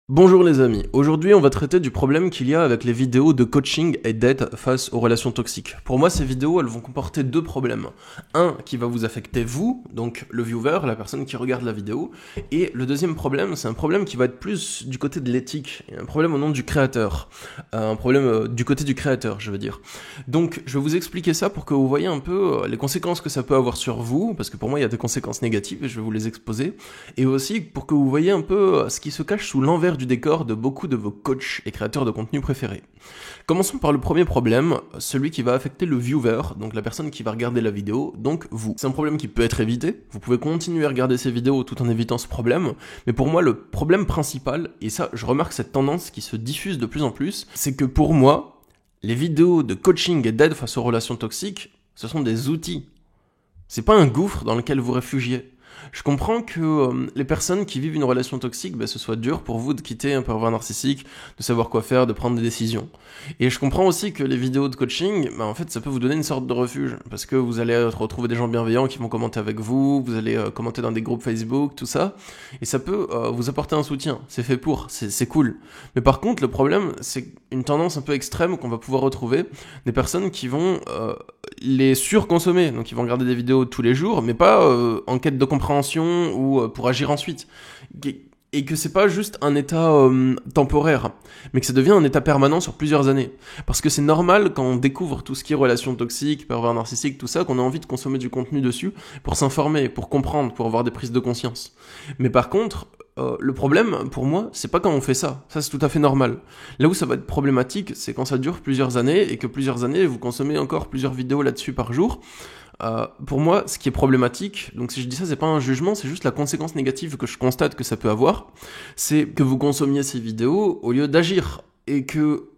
Bonjour les amis, aujourd'hui on va traiter du problème qu'il y a avec les vidéos de coaching et d'aide face aux relations toxiques. Pour moi ces vidéos elles vont comporter deux problèmes. Un qui va vous affecter vous, donc le viewer, la personne qui regarde la vidéo, et le deuxième problème c'est un problème qui va être plus du côté de l'éthique, un problème au nom du créateur, un problème du côté du créateur je veux dire. Donc je vais vous expliquer ça pour que vous voyez un peu les conséquences que ça peut avoir sur vous, parce que pour moi il y a des conséquences négatives et je vais vous les exposer, et aussi pour que vous voyez un peu ce qui se cache sous l'envers du décor de beaucoup de vos coachs et créateurs de contenu préférés. Commençons par le premier problème, celui qui va affecter le viewer, donc la personne qui va regarder la vidéo, donc vous. C'est un problème qui peut être évité, vous pouvez continuer à regarder ces vidéos tout en évitant ce problème, mais pour moi le problème principal, et ça je remarque cette tendance qui se diffuse de plus en plus, c'est que pour moi, les vidéos de coaching et d'aide face aux relations toxiques, ce sont des outils. C'est pas un gouffre dans lequel vous réfugiez. Je comprends que les personnes qui vivent une relation toxique, ce soit dur pour vous de quitter un pervers narcissique, de savoir quoi faire, de prendre des décisions. Et je comprends aussi que les vidéos de coaching, en fait, ça peut vous donner une sorte de refuge, parce que vous allez retrouver des gens bienveillants qui vont commenter avec vous, vous allez commenter dans des groupes Facebook, tout ça, et ça peut vous apporter un soutien. C'est fait pour, c'est cool. Mais par contre, le problème, c'est une tendance un peu extrême qu'on va pouvoir retrouver, des personnes qui vont les surconsommer, donc ils vont regarder des vidéos tous les jours, mais pas en quête de compréhension ou pour agir ensuite. Et que c'est pas juste un état temporaire, mais que ça devient un état permanent sur plusieurs années. Parce que c'est normal quand on découvre tout ce qui est relations toxiques, pervers narcissiques, tout ça, qu'on a envie de consommer du contenu dessus pour s'informer, pour comprendre, pour avoir des prises de conscience. Mais par contre, le problème, pour moi, c'est pas quand on fait ça. Ça, c'est tout à fait normal. Là où ça va être problématique, c'est quand ça dure plusieurs années et que plusieurs années, vous consommez encore plusieurs vidéos là-dessus par jour. Pour moi, ce qui est problématique, donc si je dis ça, c'est pas un jugement, c'est juste la conséquence négative que je constate que ça peut avoir, c'est que vous consommiez ces vidéos au lieu d'agir et que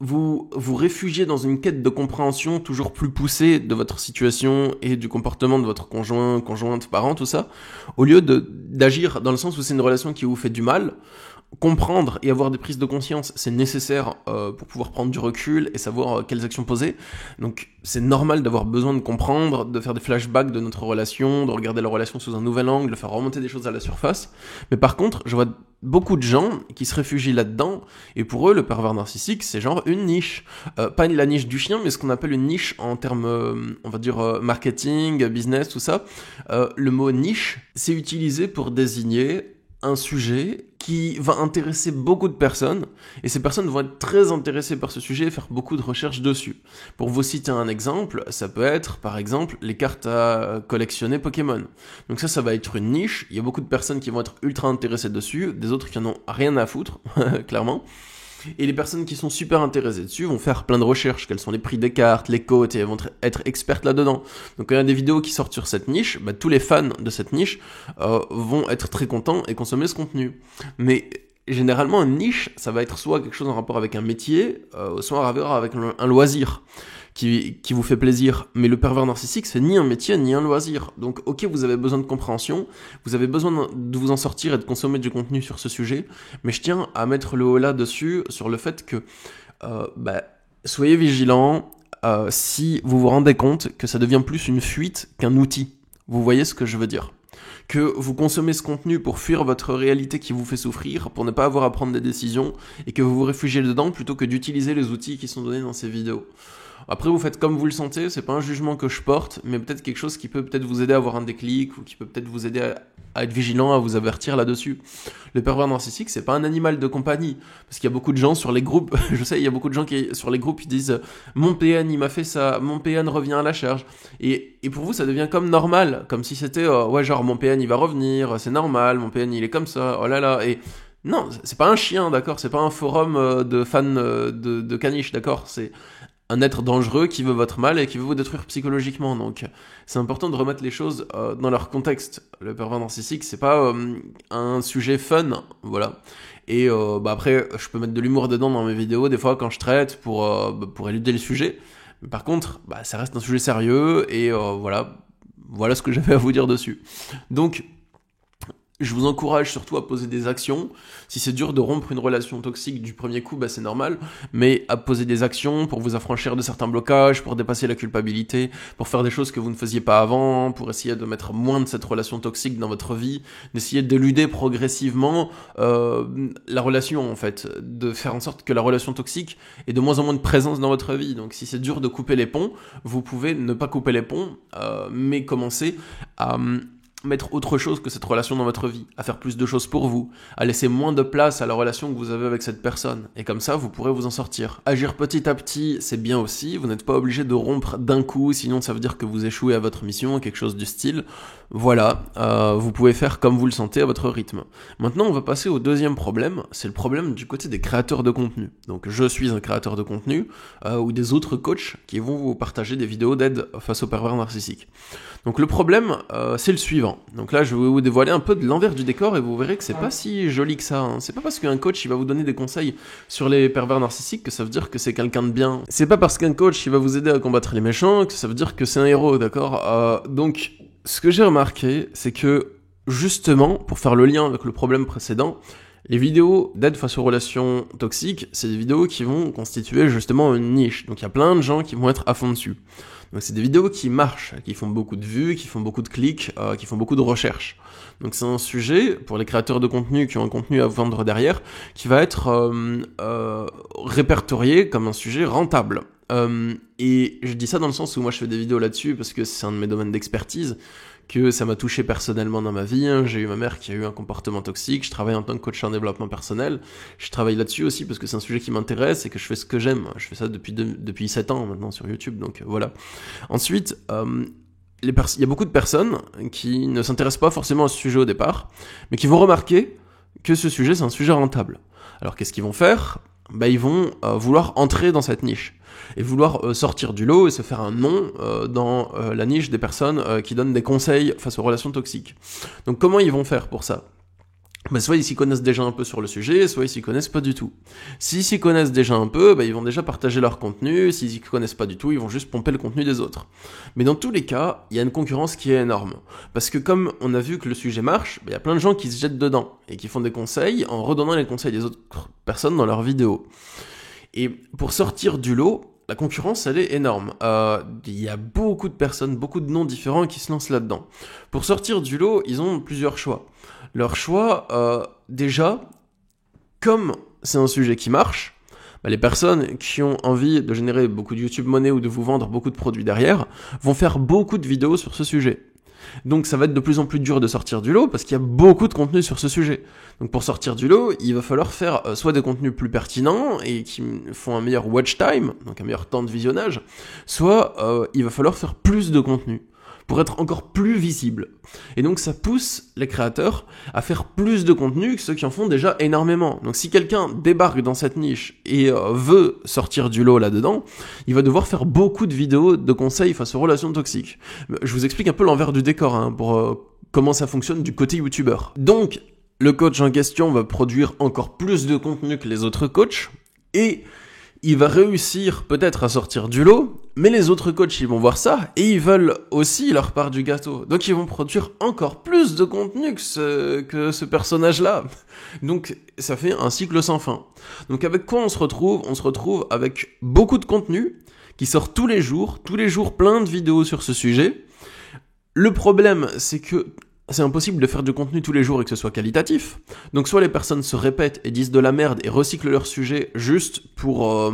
vous vous réfugiez dans une quête de compréhension toujours plus poussée de votre situation et du comportement de votre conjoint, conjointe, parent, tout ça, au lieu d'agir dans le sens où c'est une relation qui vous fait du mal. Comprendre et avoir des prises de conscience, c'est nécessaire pour pouvoir prendre du recul et savoir quelles actions poser. Donc c'est normal d'avoir besoin de comprendre, de faire des flashbacks de notre relation, de regarder la relation sous un nouvel angle, de faire remonter des choses à la surface. Mais par contre, je vois beaucoup de gens qui se réfugient là-dedans, et pour eux, le pervers narcissique, c'est genre une niche. Pas la niche du chien, mais ce qu'on appelle une niche en termes, on va dire, marketing, business, tout ça. Le mot niche, c'est utilisé pour désigner un sujet qui va intéresser beaucoup de personnes, et ces personnes vont être très intéressées par ce sujet et faire beaucoup de recherches dessus. Pour vous citer un exemple, ça peut être, par exemple, les cartes à collectionner Pokémon. Donc ça va être une niche, il y a beaucoup de personnes qui vont être ultra intéressées dessus, des autres qui en ont rien à foutre, clairement. Et les personnes qui sont super intéressées dessus vont faire plein de recherches, quels sont les prix des cartes, les cotes, et elles vont être expertes là-dedans. Donc quand il y a des vidéos qui sortent sur cette niche, tous les fans de cette niche vont être très contents et consommer ce contenu. Mais généralement, une niche, ça va être soit quelque chose en rapport avec un métier, soit en rapport avec un loisir qui vous fait plaisir. Mais le pervers narcissique, c'est ni un métier, ni un loisir. Donc, ok, vous avez besoin de compréhension, vous avez besoin de vous en sortir et de consommer du contenu sur ce sujet, mais je tiens à mettre le haut là dessus, sur le fait que, soyez vigilants si vous vous rendez compte que ça devient plus une fuite qu'un outil. Vous voyez ce que je veux dire ? Que vous consommez ce contenu pour fuir votre réalité qui vous fait souffrir, pour ne pas avoir à prendre des décisions, et que vous vous réfugiez dedans plutôt que d'utiliser les outils qui sont donnés dans ces vidéos. Après, vous faites comme vous le sentez, c'est pas un jugement que je porte, mais peut-être quelque chose qui peut peut-être vous aider à avoir un déclic, ou qui peut peut-être vous aider à être vigilant, à vous avertir là-dessus. Le pervers narcissique, c'est pas un animal de compagnie, parce qu'il y a beaucoup de gens sur les groupes, je sais, il y a beaucoup de gens qui, sur les groupes, ils disent « Mon PN, il m'a fait ça, mon PN revient à la charge ». Et pour vous, ça devient comme normal, comme si c'était « Ouais, genre, mon PN, il va revenir, c'est normal, mon PN, il est comme ça, oh là là ». Et non, c'est pas un chien, d'accord, c'est pas un forum de fans de caniche, d'accord, c'est un être dangereux qui veut votre mal et qui veut vous détruire psychologiquement. Donc c'est important de remettre les choses dans leur contexte. Le pervers narcissique, c'est pas un sujet fun, voilà. Et après, je peux mettre de l'humour dedans dans mes vidéos des fois quand je traite pour éluder le sujet. Mais par contre, ça reste un sujet sérieux et voilà ce que j'avais à vous dire dessus. Donc Je vous encourage surtout à poser des actions. Si c'est dur de rompre une relation toxique du premier coup, bah c'est normal, mais à poser des actions pour vous affranchir de certains blocages, pour dépasser la culpabilité, pour faire des choses que vous ne faisiez pas avant, pour essayer de mettre moins de cette relation toxique dans votre vie, d'essayer d'éluder progressivement la relation en fait, de faire en sorte que la relation toxique ait de moins en moins de présence dans votre vie. Donc si c'est dur de couper les ponts, vous pouvez ne pas couper les ponts, mais commencer à mettre autre chose que cette relation dans votre vie, à faire plus de choses pour vous, à laisser moins de place à la relation que vous avez avec cette personne. Et comme ça, vous pourrez vous en sortir. Agir petit à petit, c'est bien aussi. Vous n'êtes pas obligé de rompre d'un coup, sinon ça veut dire que vous échouez à votre mission, quelque chose du style. Voilà, vous pouvez faire comme vous le sentez à votre rythme. Maintenant, on va passer au deuxième problème. C'est le problème du côté des créateurs de contenu. Donc, je suis un créateur de contenu ou des autres coachs qui vont vous partager des vidéos d'aide face aux pervers narcissiques. Donc, le problème, c'est le suivant. Donc là, je vais vous dévoiler un peu de l'envers du décor et vous verrez que c'est pas si joli que ça. Hein. C'est pas parce qu'un coach il va vous donner des conseils sur les pervers narcissiques que ça veut dire que c'est quelqu'un de bien. C'est pas parce qu'un coach il va vous aider à combattre les méchants que ça veut dire que c'est un héros, d'accord donc, ce que j'ai remarqué, c'est que justement, pour faire le lien avec le problème précédent, les vidéos d'aide face aux relations toxiques, c'est des vidéos qui vont constituer justement une niche. Donc il y a plein de gens qui vont être à fond dessus. Donc c'est des vidéos qui marchent, qui font beaucoup de vues, qui font beaucoup de clics, qui font beaucoup de recherches. Donc c'est un sujet, pour les créateurs de contenu qui ont un contenu à vendre derrière, qui va être répertorié comme un sujet rentable. Et je dis ça dans le sens où moi je fais des vidéos là-dessus parce que c'est un de mes domaines d'expertise, que ça m'a touché personnellement dans ma vie. J'ai eu ma mère qui a eu un comportement toxique, je travaille en tant que coach en développement personnel, je travaille là-dessus aussi parce que c'est un sujet qui m'intéresse et que je fais ce que j'aime. Je fais ça depuis 7 ans maintenant sur YouTube, donc voilà. Ensuite, il y a beaucoup de personnes qui ne s'intéressent pas forcément à ce sujet au départ, mais qui vont remarquer que ce sujet c'est un sujet rentable. Alors qu'est-ce qu'ils vont faire ? Ils vont vouloir entrer dans cette niche et vouloir sortir du lot et se faire un nom dans la niche des personnes qui donnent des conseils face aux relations toxiques. Donc comment ils vont faire pour ça ? Soit ils s'y connaissent déjà un peu sur le sujet, soit ils s'y connaissent pas du tout. S'ils s'y connaissent déjà un peu, ils vont déjà partager leur contenu. S'ils s'y connaissent pas du tout, ils vont juste pomper le contenu des autres. Mais dans tous les cas, il y a une concurrence qui est énorme. Parce que comme on a vu que le sujet marche, il y a plein de gens qui se jettent dedans et qui font des conseils en redonnant les conseils des autres personnes dans leurs vidéos. Et pour sortir du lot, la concurrence, elle est énorme. Il y a beaucoup de personnes, beaucoup de noms différents qui se lancent là-dedans. Pour sortir du lot, ils ont plusieurs choix. Leur choix, déjà, comme c'est un sujet qui marche, les personnes qui ont envie de générer beaucoup de YouTube Money ou de vous vendre beaucoup de produits derrière vont faire beaucoup de vidéos sur ce sujet. Donc ça va être de plus en plus dur de sortir du lot parce qu'il y a beaucoup de contenu sur ce sujet. Donc pour sortir du lot, il va falloir faire soit des contenus plus pertinents et qui font un meilleur watch time, donc un meilleur temps de visionnage, soit il va falloir faire plus de contenu pour être encore plus visible. Et donc ça pousse les créateurs à faire plus de contenu que ceux qui en font déjà énormément. Donc si quelqu'un débarque dans cette niche et veut sortir du lot là-dedans, il va devoir faire beaucoup de vidéos de conseils face aux relations toxiques. Je vous explique un peu l'envers du décor pour comment ça fonctionne du côté youtubeur. Donc le coach en question va produire encore plus de contenu que les autres coachs et il va réussir peut-être à sortir du lot, mais les autres coachs ils vont voir ça et ils veulent aussi leur part du gâteau. Donc ils vont produire encore plus de contenu que ce personnage-là. Donc ça fait un cycle sans fin. Donc avec quoi on se retrouve ? On se retrouve avec beaucoup de contenu qui sort tous les jours plein de vidéos sur ce sujet. Le problème c'est que c'est impossible de faire du contenu tous les jours et que ce soit qualitatif. Donc soit les personnes se répètent et disent de la merde et recyclent leur sujet juste pour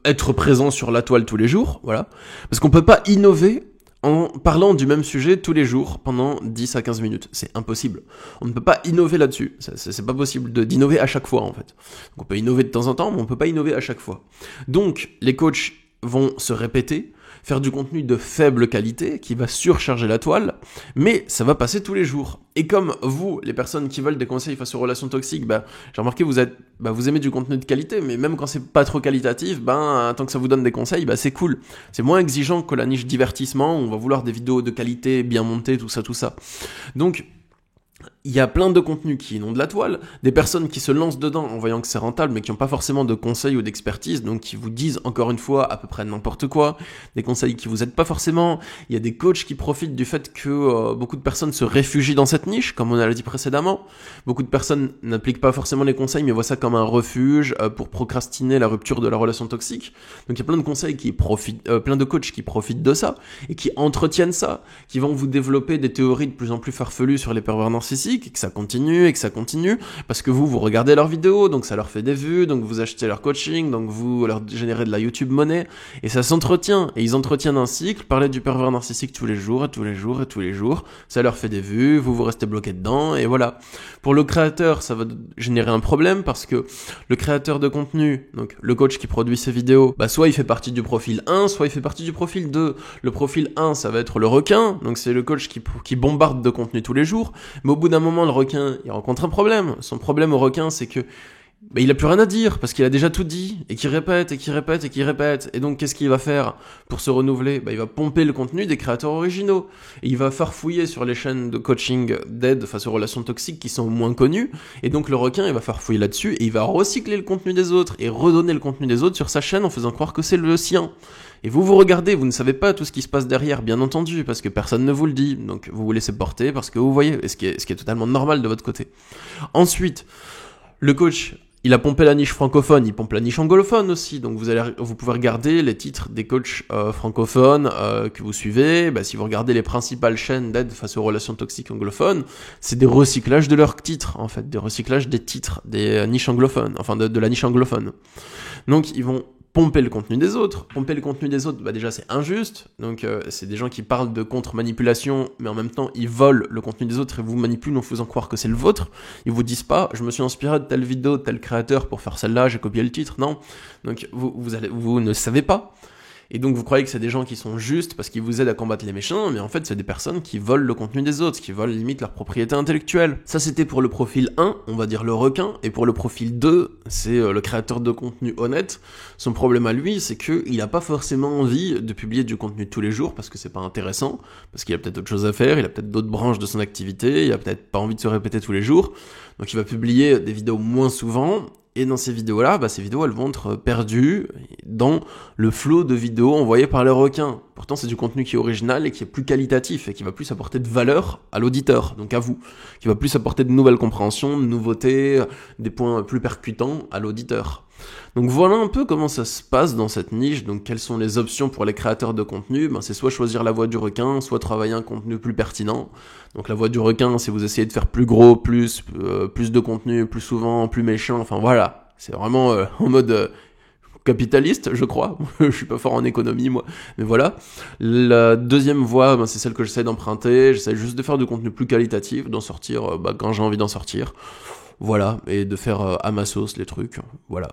être présents sur la toile tous les jours, voilà. Parce qu'on peut pas innover en parlant du même sujet tous les jours pendant 10 à 15 minutes. C'est impossible. On ne peut pas innover là-dessus. C'est pas possible d'innover à chaque fois, en fait. Donc on peut innover de temps en temps, mais on peut pas innover à chaque fois. Donc les coachs vont se répéter, faire du contenu de faible qualité qui va surcharger la toile, mais ça va passer tous les jours. Et comme vous, les personnes qui veulent des conseils face aux relations toxiques, j'ai remarqué vous aimez du contenu de qualité, mais même quand c'est pas trop qualitatif, tant que ça vous donne des conseils, c'est cool. C'est moins exigeant que la niche divertissement, où on va vouloir des vidéos de qualité bien montées, tout ça. Donc, il y a plein de contenus qui inondent la toile, des personnes qui se lancent dedans en voyant que c'est rentable, mais qui n'ont pas forcément de conseils ou d'expertise, donc qui vous disent encore une fois à peu près n'importe quoi, des conseils qui vous aident pas forcément. Il y a des coachs qui profitent du fait que beaucoup de personnes se réfugient dans cette niche, comme on a dit précédemment. Beaucoup de personnes n'appliquent pas forcément les conseils, mais voient ça comme un refuge pour procrastiner la rupture de la relation toxique. Donc il y a plein de conseils qui profitent, plein de coachs qui profitent de ça et qui entretiennent ça, qui vont vous développer des théories de plus en plus farfelues sur les pervers narcissiques, et que ça continue, parce que vous regardez leurs vidéos, donc ça leur fait des vues, donc vous achetez leur coaching, donc vous leur générez de la YouTube monnaie, et ça s'entretient, et ils entretiennent un cycle, parler du pervers narcissique tous les jours, ça leur fait des vues, vous restez bloqué dedans, et voilà. Pour le créateur, ça va générer un problème, parce que le créateur de contenu, donc le coach qui produit ses vidéos, soit il fait partie du profil 1, soit il fait partie du profil 2. Le profil 1, ça va être le requin, donc c'est le coach qui bombarde de contenu tous les jours, mais au bout d'un moment, le requin, il rencontre un problème. Son problème au requin, c'est que il a plus rien à dire, parce qu'il a déjà tout dit, et qu'il répète. Et donc, qu'est-ce qu'il va faire pour se renouveler? Il va pomper le contenu des créateurs originaux. Et il va farfouiller sur les chaînes de coaching d'aide face aux relations toxiques qui sont moins connues. Et donc, le requin, il va farfouiller là-dessus, et il va recycler le contenu des autres, et redonner le contenu des autres sur sa chaîne en faisant croire que c'est le sien. Et vous regardez, vous ne savez pas tout ce qui se passe derrière, bien entendu, parce que personne ne vous le dit. Donc, vous vous laissez porter parce que vous voyez, ce qui est totalement normal de votre côté. Ensuite, le coach, il a pompé la niche francophone, il pompe la niche anglophone aussi. Donc, vous pouvez regarder les titres des coachs francophones que vous suivez. Si vous regardez les principales chaînes d'aide face aux relations toxiques anglophones, c'est des recyclages de leurs titres, en fait, des recyclages des titres des niches anglophones, enfin de la niche anglophone. Donc, ils vont pomper le contenu des autres. Pomper le contenu des autres, déjà c'est injuste. Donc c'est des gens qui parlent de contre-manipulation, mais en même temps ils volent le contenu des autres et vous manipulent en faisant croire que c'est le vôtre. Ils vous disent pas, je me suis inspiré de telle vidéo, de tel créateur pour faire celle-là, j'ai copié le titre. Non. Donc vous ne savez pas. Et donc vous croyez que c'est des gens qui sont justes parce qu'ils vous aident à combattre les méchants, mais en fait c'est des personnes qui volent le contenu des autres, qui volent limite leur propriété intellectuelle. Ça c'était pour le profil 1, on va dire le requin, et pour le profil 2, c'est le créateur de contenu honnête. Son problème à lui, c'est qu'il n'a pas forcément envie de publier du contenu tous les jours parce que c'est pas intéressant, parce qu'il a peut-être autre chose à faire, il a peut-être d'autres branches de son activité, il a peut-être pas envie de se répéter tous les jours, donc il va publier des vidéos moins souvent. Et dans ces vidéos-là, ces vidéos, elles vont être perdues dans le flot de vidéos envoyées par les requins. Pourtant, c'est du contenu qui est original et qui est plus qualitatif et qui va plus apporter de valeur à l'auditeur, donc à vous, qui va plus apporter de nouvelles compréhensions, de nouveautés, des points plus percutants à l'auditeur. Donc voilà un peu comment ça se passe dans cette niche. Donc quelles sont les options pour les créateurs de contenu? C'est soit choisir la voie du requin, soit travailler un contenu plus pertinent. Donc la voie du requin, c'est vous essayez de faire plus gros, plus de contenu, plus souvent, plus méchant. Enfin voilà, c'est vraiment en mode capitaliste, je crois. Je suis pas fort en économie, moi. Mais voilà. La deuxième voie, c'est celle que j'essaie d'emprunter. J'essaie juste de faire du contenu plus qualitatif, d'en sortir quand j'ai envie d'en sortir. Voilà, et de faire à ma sauce les trucs, voilà.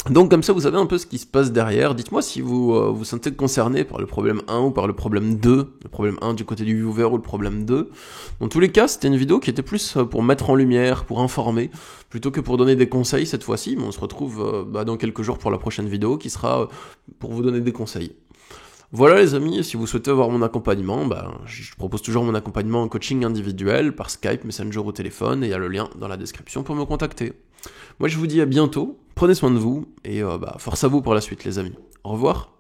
Donc comme ça, vous savez un peu ce qui se passe derrière. Dites-moi si vous vous sentez concerné par le problème 1 ou par le problème 2. Le problème 1 du côté du viewer ou le problème 2. Dans tous les cas, c'était une vidéo qui était plus pour mettre en lumière, pour informer, plutôt que pour donner des conseils cette fois-ci. Mais on se retrouve dans quelques jours pour la prochaine vidéo qui sera pour vous donner des conseils. Voilà les amis, si vous souhaitez avoir mon accompagnement, je propose toujours mon accompagnement en coaching individuel par Skype, Messenger ou téléphone, et il y a le lien dans la description pour me contacter. Moi je vous dis à bientôt, prenez soin de vous, et force à vous pour la suite les amis. Au revoir.